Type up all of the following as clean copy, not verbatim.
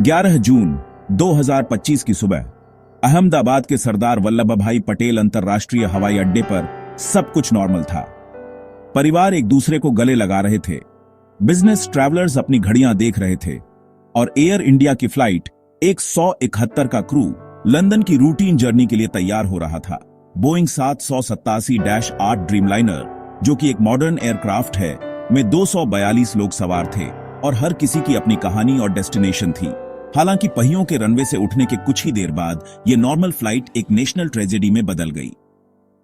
11 जून 2025 की सुबह अहमदाबाद के सरदार वल्लभ भाई पटेल अंतर्राष्ट्रीय हवाई अड्डे पर सब कुछ नॉर्मल था। परिवार एक दूसरे को गले लगा रहे थे, बिजनेस ट्रैवलर्स अपनी घड़ियां देख रहे थे और एयर इंडिया की फ्लाइट 171 का क्रू लंदन की रूटीन जर्नी के लिए तैयार हो रहा था। बोइंग 787-8 ड्रीमलाइनर, जो कि एक मॉडर्न एयरक्राफ्ट है, में 242 लोग सवार थे और हर किसी की अपनी कहानी और डेस्टिनेशन थी। हालांकि पहियों के रनवे से उठने के कुछ ही देर बाद यह नॉर्मल फ्लाइट एक नेशनल ट्रेजेडी में बदल गई।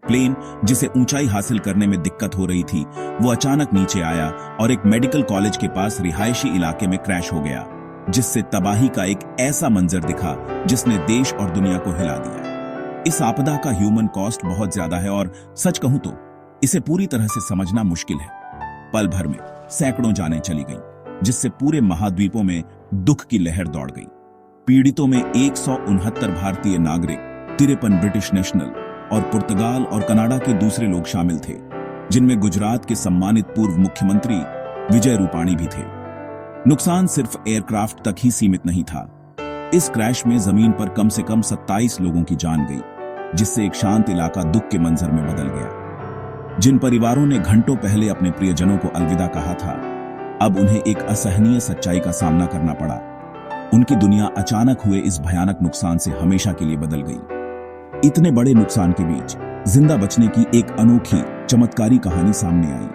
प्लेन, जिसे ऊंचाई हासिल करने में दिक्कत हो रही थी, वो अचानक नीचे आया और एक मेडिकल कॉलेज के पास रिहायशी इलाके में क्रैश हो गया, जिससे तबाही का एक ऐसा मंजर दिखा जिसने देश और दुनिया को हिला दिया। इस आपदा का ह्यूमन कॉस्ट बहुत ज्यादा है और सच कहूं तो इसे पूरी तरह से समझना मुश्किल है। पल भर में सैकड़ों जानें चली गईं, जिससे पूरे महाद्वीपों में दुख की लहर दौड़ गई। पीड़ितों में 169 भारतीय नागरिक, 53 ब्रिटिश नेशनल और पुर्तगाल और कनाडा के दूसरे लोग शामिल थे, जिनमें गुजरात के सम्मानित पूर्व मुख्यमंत्री विजय रूपाणी भी थे। नुकसान सिर्फ एयरक्राफ्ट तक ही सीमित नहीं था। इस क्रैश में जमीन पर कम से कम 27 लोगों की जान गई, जिससे एक शांत इलाका दुख के मंजर में बदल गया। जिन परिवारों ने घंटों पहले अपने प्रियजनों को अलविदा कहा था, अब उन्हें एक असहनीय सच्चाई का सामना करना पड़ा। उनकी दुनिया अचानक हुए इस भयानक नुकसान से हमेशा के लिए बदल गई। इतने बड़े नुकसान के बीच जिंदा बचने की एक अनोखी चमत्कारी कहानी सामने आई।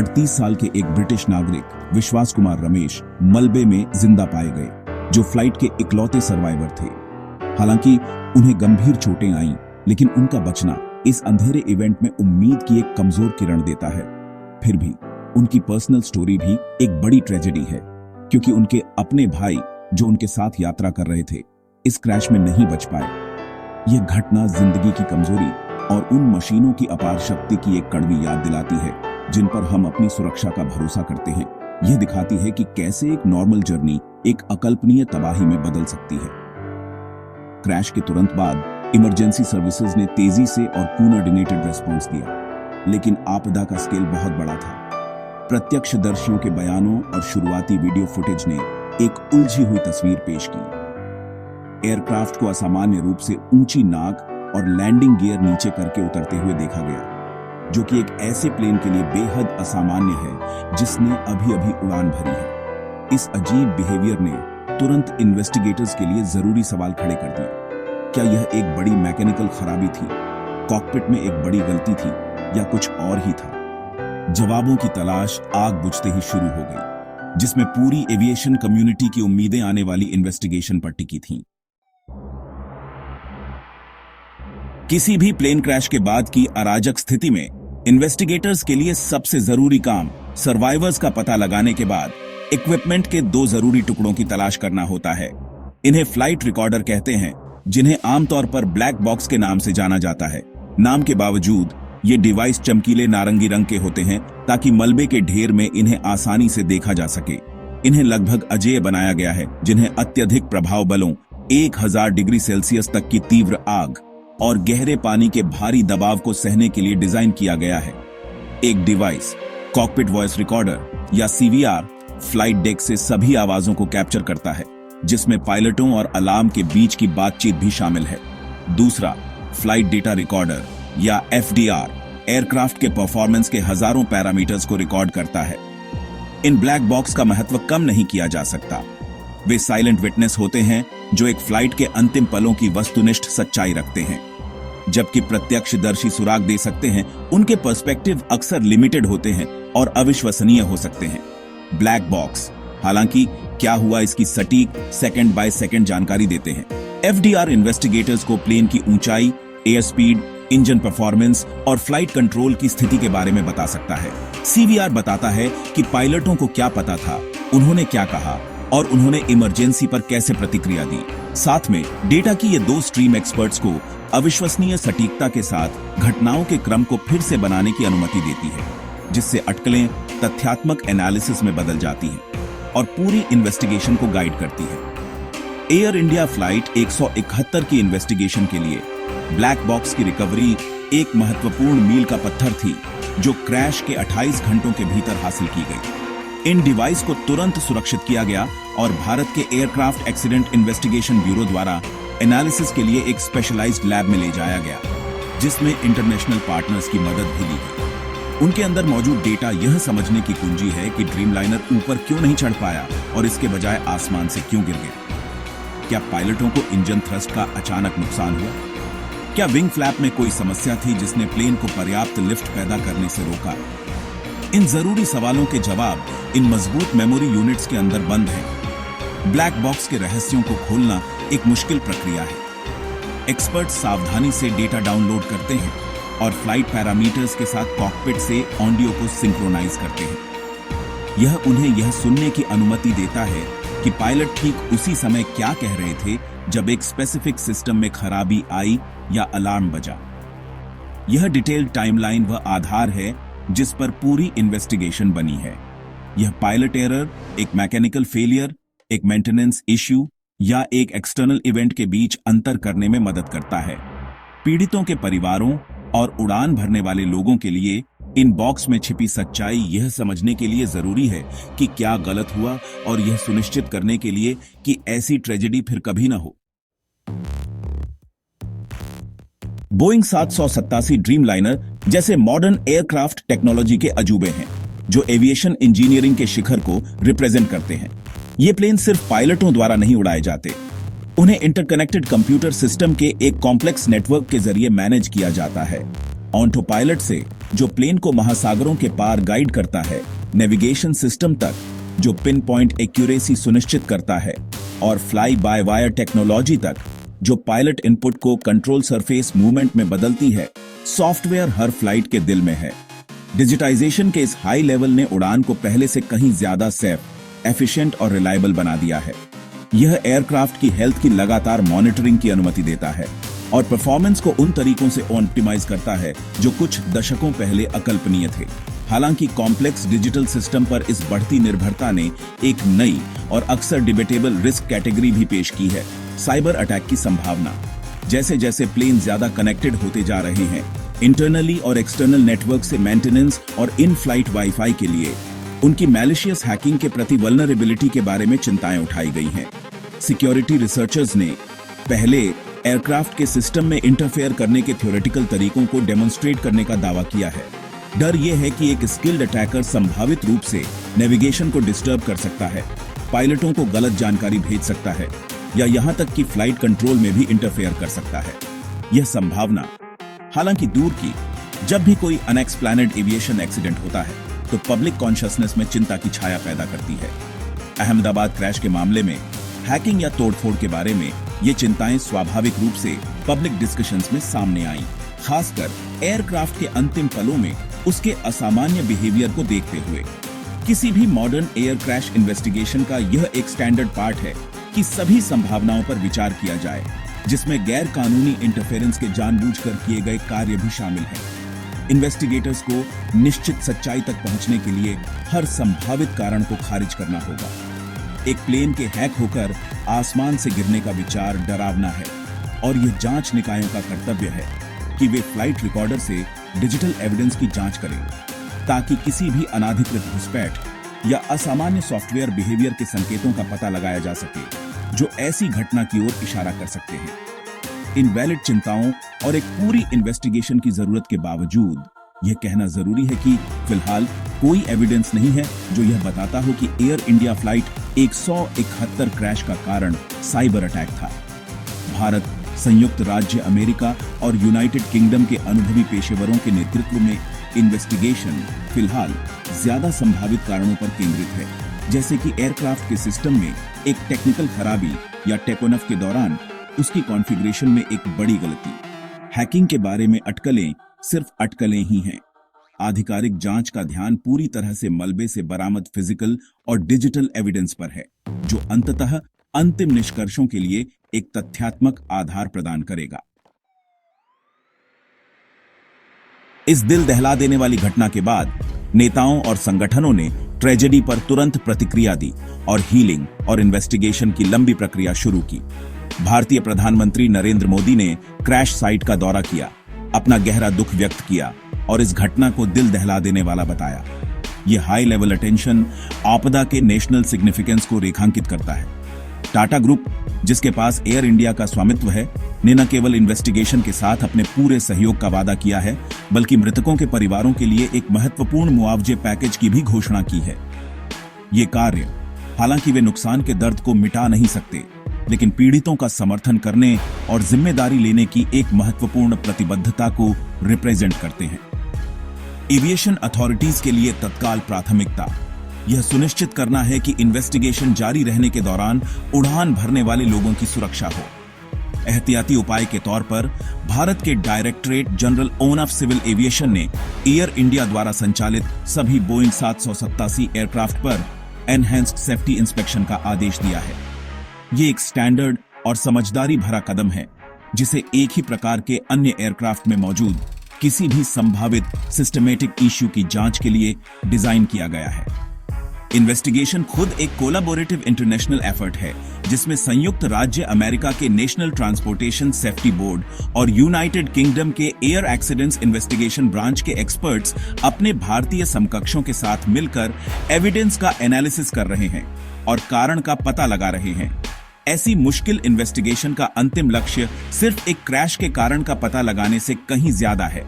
38 साल के एक ब्रिटिश नागरिक विश्वास कुमार रमेश मलबे में जिंदा पाए गए, जो फ्लाइट के इकलौते सर्वाइवर थे। हालांकि उन्हें गंभीर चोटें आईं, लेकिन उनका बचना इस अंधेरे इवेंट में उम्मीद की एक कमजोर किरण देता है। फिर भी उनकी पर्सनल स्टोरी भी एक बड़ी ट्रेजेडी है, क्योंकि उनके अपने भाई, जो उनके साथ यात्रा कर रहे थे, इस क्रैश में नहीं बच पाए। यह घटना जिंदगी की कमजोरी और उन मशीनों की अपार शक्ति की एक कड़वी याद दिलाती है, जिन पर हम अपनी सुरक्षा का भरोसा करते हैं। यह दिखाती है कि कैसे एक नॉर्मल जर्नी एक अकल्पनीय तबाही में बदल सकती है। क्रैश के तुरंत बाद इमरजेंसी सर्विसेज ने तेजी से और कोऑर्डिनेटेड रिस्पॉन्स दिया, लेकिन आपदा का स्केल बहुत बड़ा था। प्रत्यक्षदर्शियों के बयानों और शुरुआती वीडियो फुटेज ने एक उलझी हुई तस्वीर पेश की। एयरक्राफ्ट को असामान्य रूप से ऊंची नाक और लैंडिंग गियर नीचे करके उतरते हुए देखा गया, जो कि एक ऐसे प्लेन के लिए बेहद असामान्य है जिसने अभी-अभी उड़ान भरी है। इस अजीब बिहेवियर ने तुरंत इन्वेस्टिगेटर्स के लिए जरूरी सवाल खड़े कर दिए। क्या यह एक बड़ी मैकेनिकल खराबी थी, कॉकपिट में एक बड़ी गलती थी, या कुछ और ही था? जवाबों की तलाश आग बुझते ही शुरू हो गई, जिसमें पूरी एविएशन कम्युनिटी की उम्मीदें आने वाली इन्वेस्टिगेशन पर टिकी थीं। किसी भी प्लेन क्रैश के बाद की अराजक स्थिति में इन्वेस्टिगेटर्स के लिए सबसे जरूरी काम सर्वाइवर्स का पता लगाने के बाद इक्विपमेंट के 2 जरूरी टुकड़ों की तलाश करना होता है। इन्हें फ्लाइट रिकॉर्डर कहते हैं, जिन्हें आमतौर पर ब्लैक बॉक्स के नाम से जाना जाता है। नाम के बावजूद ये डिवाइस चमकीले नारंगी रंग के होते हैं, ताकि मलबे के ढेर में इन्हें आसानी से देखा जा सके। इन्हें लगभग अजेय बनाया गया है, जिन्हें अत्यधिक प्रभाव बलों, 1000 डिग्री सेल्सियस तक की तीव्र आग और गहरे पानी के भारी दबाव को सहने के लिए डिजाइन किया गया है। एक डिवाइस, कॉकपिट वॉइस रिकॉर्डर या सीवीआर, फ्लाइट डेक से सभी आवाजों को कैप्चर करता है, जिसमें पायलटों और अलार्म के बीच की बातचीत भी शामिल है। दूसरा, फ्लाइट डेटा रिकॉर्डर या एफडीआर, एयरक्राफ्ट के परफॉर्मेंस के हजारों पैरामीटर्स को रिकॉर्ड करता है। इन ब्लैक बॉक्स का महत्व कम नहीं किया जा सकता। वे साइलेंट विटनेस होते हैं, जो एक फ्लाइट के अंतिम पलों की वस्तुनिष्ठ सच्चाई रखते हैं। जबकि प्रत्यक्षदर्शी सुराग दे सकते हैं, उनके पर्सपेक्टिव अक्सर लिमिटेड होते हैं और अविश्वसनीय हो सकते हैं। ब्लैक बॉक्स, हालांकि क्या हुआ इसकी सटीक सेकंड बाय सेकंड जानकारी देते हैं। एफडीआर इन्वेस्टिगेटर्स को प्लेन की ऊंचाई, एयर स्पीड, इंजन परफॉर्मेंस और फ्लाइट कंट्रोल की स्थिति के बारे में बता सकता है। सीवीआर बताता है कि पायलटों को क्या पता था, उन्होंने क्या कहा और उन्होंने इमरजेंसी पर कैसे प्रतिक्रिया दी। साथ में डेटा की ये 2 स्ट्रीम एक्सपर्ट्स को अविश्वसनीय सटीकता के साथ घटनाओं के क्रम को फिर से बनाने की अनुमति देती है, जिससे अटकलें तथ्यात्मक एनालिसिस में बदल जाती हैं और पूरी इन्वेस्टिगेशन को गाइड करती है। एयर इंडिया फ्लाइट 171 की इन्वेस्टिगेशन के लिए ब्लैक बॉक्स की रिकवरी एक महत्वपूर्ण मील का पत्थर थी, जो क्रैश के 28 घंटों के भीतर हासिल की गई। इन डिवाइस को तुरंत सुरक्षित किया गया और भारत के एयरक्राफ्ट एक्सीडेंट इन्वेस्टिगेशन ब्यूरो द्वारा एनालिसिस के लिए एक स्पेशलाइज्ड लैब में ले जाया गया, जिसमें इंटरनेशनल पार्टनर्स की मदद भी ली गई। उनके अंदर मौजूद डेटा यह समझने की कुंजी है कि ड्रीमलाइनर ऊपर क्यों नहीं चढ़ पाया और इसके बजाय आसमान से क्यों गिर गया। क्या पायलटों को इंजन थ्रस्ट का अचानक नुकसान हुआ? क्या विंग फ्लैप में कोई समस्या थी जिसने प्लेन को पर्याप्त लिफ्ट पैदा करने से रोका? इन जरूरी सवालों के जवाब इन मजबूत मेमोरी यूनिट्स के अंदर बंद हैं। ब्लैक बॉक्स के रहस्यों को खोलना एक मुश्किल प्रक्रिया है। एक्सपर्ट सावधानी से डेटा डाउनलोड करते हैं और फ्लाइट पैरामीटर्स के साथ कॉकपिट से ऑडियो को सिंक्रोनाइज करते हैं। यह उन्हें यह सुनने की अनुमति देता है कि पायलट ठीक उसी समय क्या कह रहे थे जब एक स्पेसिफिक सिस्टम में खराबी आई या अलार्म बजा। यह डिटेल्ड टाइमलाइन वह आधार है जिस पर पूरी इन्वेस्टिगेशन बनी है। यह पायलट एरर, एक मैकेनिकल फेलियर, एक मेंटेनेंस इश्यू या एक एक्सटर्नल इवेंट के बीच अंतर करने में मदद करता है। पीड़ितों के परिवारों और उड़ान भरने वाले लोगों के लिए इन बॉक्स में छिपी सच्चाई यह समझने के लिए जरूरी है कि क्या गलत हुआ और यह सुनिश्चित करने के लिए कि ऐसी ट्रेजेडी फिर कभी ना हो। बोइंग 787 ड्रीमलाइनर जैसे मॉडर्न एयरक्राफ्ट टेक्नोलॉजी के अजूबे हैं जो एविएशन इंजीनियरिंग के शिखर को रिप्रेजेंट करते हैं। ये प्लेन सिर्फ पायलटों द्वारा नहीं उड़ाए जाते, उन्हें इंटरकनेक्टेड कंप्यूटर सिस्टम के एक कॉम्प्लेक्स नेटवर्क के जरिए मैनेज किया जाता है। ऑटो पायलट से जो प्लेन को महासागरों के पार गाइड करता है, नेविगेशन सिस्टम तक जो पिन पॉइंट एक्यूरेसी सुनिश्चित करता है, और फ्लाई बाय वायर टेक्नोलॉजी तक जो पायलट इनपुट को कंट्रोल सरफेस मूवमेंट में बदलती है, सॉफ्टवेयर हर फ्लाइट के दिल में है। डिजिटाइजेशन के इस हाई लेवल ने उड़ान को पहले से कहीं ज्यादा सेफ, एफिशिएंट और रिलायबल बना दिया है। यह एयरक्राफ्ट की हेल्थ की लगातार मॉनिटरिंग की अनुमति देता है और परफॉर्मेंस को उन तरीकों से ऑप्टिमाइज करता है जो कुछ दशकों पहले अकल्पनीय थे। हालांकि कॉम्प्लेक्स डिजिटल सिस्टम पर इस बढ़ती निर्भरता ने एक नई और अक्सर डिबेटेबल रिस्क कैटेगरी भी पेश की है, साइबर अटैक की संभावना। जैसे जैसे प्लेन ज्यादा कनेक्टेड होते जा रहे हैं, इंटरनली और एक्सटर्नल नेटवर्क से मेंटेनेंस और इन फ्लाइट वाईफाई के लिए उनकी मैलिशियस हैकिंग के प्रति वल्नरेबिलिटी के बारे में चिंताएं उठाई गई हैं। सिक्योरिटी रिसर्चर्स ने पहले एयरक्राफ्ट के सिस्टम में इंटरफेयर करने के थ्योरेटिकल तरीकों को डेमोन्स्ट्रेट करने का दावा किया है। डर यह है कि एक स्किल्ड अटैकर संभावित रूप से नेविगेशन को डिस्टर्ब कर सकता है, पायलटों को गलत जानकारी भेज सकता है या यहां तक कि फ्लाइट कंट्रोल में भी इंटरफेयर कर सकता है। यह संभावना हालांकि दूर की, जब भी कोई अनएक्सप्लेनेड एविएशन एक्सीडेंट होता है तो पब्लिक कॉन्शियसनेस में चिंता की छाया पैदा करती है। अहमदाबाद क्रैश के मामले में हैकिंग या तोड़फोड़ के बारे में ये चिंताएं स्वाभाविक रूप से पब्लिक डिस्कशंस में सामने आईं, खासकर एयरक्राफ्ट के अंतिम पलों में उसके असामान्य बिहेवियर को देखते हुए। किसी भी मॉडर्न एयर क्रैश इन्वेस्टिगेशन का यह एक स्टैंडर्ड पार्ट है कि सभी संभावनाओं पर विचार किया जाए, जिसमें गैर कानूनी इंटरफेरेंस के जानबूझकर किए गए कार्य भी शामिल हैं। इन्वेस्टिगेटर्स को निश्चित सच्चाई तक पहुंचने के लिए हर संभावित कारण को खारिज करना होगा। एक प्लेन के हैक होकर आसमान से गिरने का विचार डरावना है और यह जांच निकायों का कर्तव्य है कि वे फ्लाइट रिकॉर्डर से डिजिटल एविडेंस की जांच करें ताकि किसी भी अनाधिकृत घुसपैठ या असामान्य सॉफ्टवेयर बिहेवियर के संकेतों का पता लगाया जा सके जो ऐसी घटना की ओर इशारा कर सकते हैं। इन वैलिड चिंताओं और एक पूरी इन्वेस्टिगेशन की जरूरत के बावजूद यह कहना जरूरी है कि फिलहाल कोई एविडेंस नहीं है जो यह बताता हो कि एयर इंडिया फ्लाइट 171 क्रैश का कारण साइबर अटैक था। भारत, संयुक्त राज्य अमेरिका और यूनाइटेड किंगडम के अनुभवी पेशेवरों के नेतृत्व में इन्वेस्टिगेशन फिलहाल ज्यादा संभावित कारणों पर केंद्रित है, जैसे कि एयरक्राफ्ट के सिस्टम में एक टेक्निकल खराबी या टेकोनफ के दौरान उसकी कॉन्फ़िगरेशन में एक बड़ी गलती। हैकिंग के बारे में अटकलें सिर्फ अटकलें ही हैं। आधिकारिक जांच का ध्यान पूरी तरह से मलबे से बरामद फिजिकल और डिजिटल एविडेंस पर है, जो अंततः अंतिम निष्कर्षों के लिए एक तथ्यात्मक आधार प्रदान करेगा। इस दिल दहला देने वाली घटना के बाद नेताओं और संगठनों ने ट्रेजेडी पर तुरंत प्रतिक्रिया दी और हीलिंग और इन्वेस्टिगेशन की लंबी प्रक्रिया शुरू की। भारतीय प्रधानमंत्री नरेंद्र मोदी ने क्रैश साइट का दौरा किया, अपना गहरा दुख व्यक्त किया और इस घटना को दिल दहला देने वाला बताया। ये हाई लेवल अटेंशन आपदा के नेशनल सिग्निफिकेंस को रेखांकित करता है। टाटा ग्रुप, जिसके पास एयर इंडिया का स्वामित्व है, ने न केवल इन्वेस्टिगेशन के साथ अपने पूरे सहयोग का वादा किया है, बल्कि मृतकों के परिवारों के लिए एक महत्वपूर्ण मुआवजे पैकेज की भी घोषणा की है। ये कार्य, हालांकि वे नुकसान के दर्द को मिटा नहीं सकते, लेकिन पीड़ितों का समर्थन करने और जिम्मेदारी लेने की एक महत्वपूर्ण प्रतिबद्धता को रिप्रेजेंट करते हैं। एविएशन अथॉरिटीज के लिए तत्काल प्राथमिकता यह सुनिश्चित करना है कि इन्वेस्टिगेशन जारी रहने के दौरान उड़ान भरने वाले लोगों की सुरक्षा हो। एहतियाती उपाय के तौर पर भारत के directorate general of civil aviation ने एयर इंडिया द्वारा संचालित सभी बोइंग 787 एयरक्राफ्ट पर एनहेंस्ड सेफ्टी इंस्पेक्शन का आदेश दिया है। ये एक स्टैंडर्ड और समझदारी भरा कदम है, जिसे एक ही प्रकार के अन्य एयरक्राफ्ट में मौजूद किसी भी संभावित सिस्टमेटिक इश्यू की जांच के लिए डिजाइन किया गया है। इन्वेस्टिगेशन खुद एक कोलैबोरेटिव इंटरनेशनल एफर्ट है, जिसमें संयुक्त राज्य अमेरिका के नेशनल ट्रांसपोर्टेशन सेफ्टी बोर्ड और यूनाइटेड किंगडम के एयर एक्सीडेंट्स इन्वेस्टिगेशन ब्रांच के एक्सपर्ट्स अपने भारतीय समकक्षों के साथ मिलकर एविडेंस का एनालिसिस कर रहे हैं और कारण का पता लगा रहे हैं। ऐसी मुश्किल इन्वेस्टिगेशन का अंतिम लक्ष्य सिर्फ एक क्रैश के कारण का पता लगाने से कहीं ज्यादा है।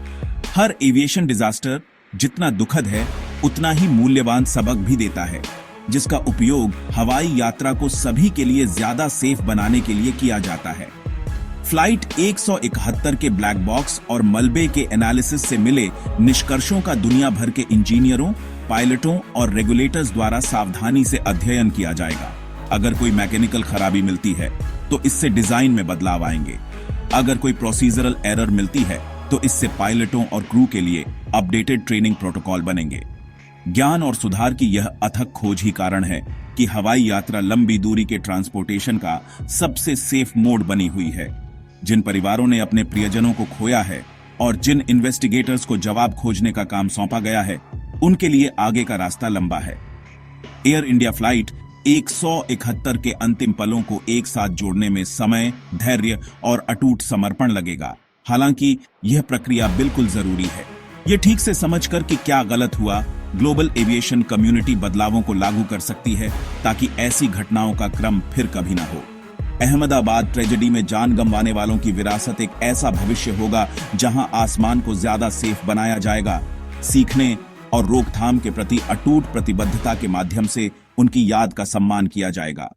हर एविएशन डिजास्टर जितना दुखद है, उतना ही मूल्यवान सबक भी देता है, जिसका उपयोग हवाई यात्रा को सभी के लिए ज्यादा सेफ बनाने के लिए किया जाता है। फ्लाइट 171 के ब्लैक बॉक्स और मलबे के एनालिसिस से मिले निष्कर्षों का दुनिया भर के इंजीनियरों, पायलटों और रेगुलेटर्स द्वारा सावधानी से अध्ययन किया जाएगा। अगर कोई मैकेनिकल खराबी मिलती है तो इससे डिजाइन में बदलाव आएंगे। अगर कोई प्रोसीजरल एरर मिलती है तो इससे पायलटों और क्रू के लिए अपडेटेड ट्रेनिंग प्रोटोकॉल बनेंगे। ज्ञान और सुधार की यह अथक खोज ही कारण है कि हवाई यात्रा लंबी दूरी के ट्रांसपोर्टेशन का सबसे सेफ मोड बनी हुई है। जिन परिवारों ने अपने प्रियजनों को खोया है और जिन इन्वेस्टिगेटर्स को जवाब खोजने का काम सौंपा गया है, उनके लिए आगे का रास्ता लंबा है। एयर इंडिया फ्लाइट 171 के अंतिम पलों को एक साथ जोड़ने में समय, धैर्य और अटूट समर्पण लगेगा। हालांकि यह प्रक्रिया बिल्कुल जरूरी है। यह ठीक से समझकर कि क्या गलत हुआ, ग्लोबल एविएशन कम्युनिटी बदलावों को लागू कर सकती है ताकि ऐसी घटनाओं का क्रम फिर कभी ना हो। अहमदाबाद ट्रेजेडी में जान गंवाने वालों की विरासत एक ऐसा भविष्य होगा जहां आसमान को ज्यादा सेफ बनाया जाएगा। सीखने और रोकथाम के प्रति अटूट प्रतिबद्धता के माध्यम से उनकी याद का सम्मान किया जाएगा।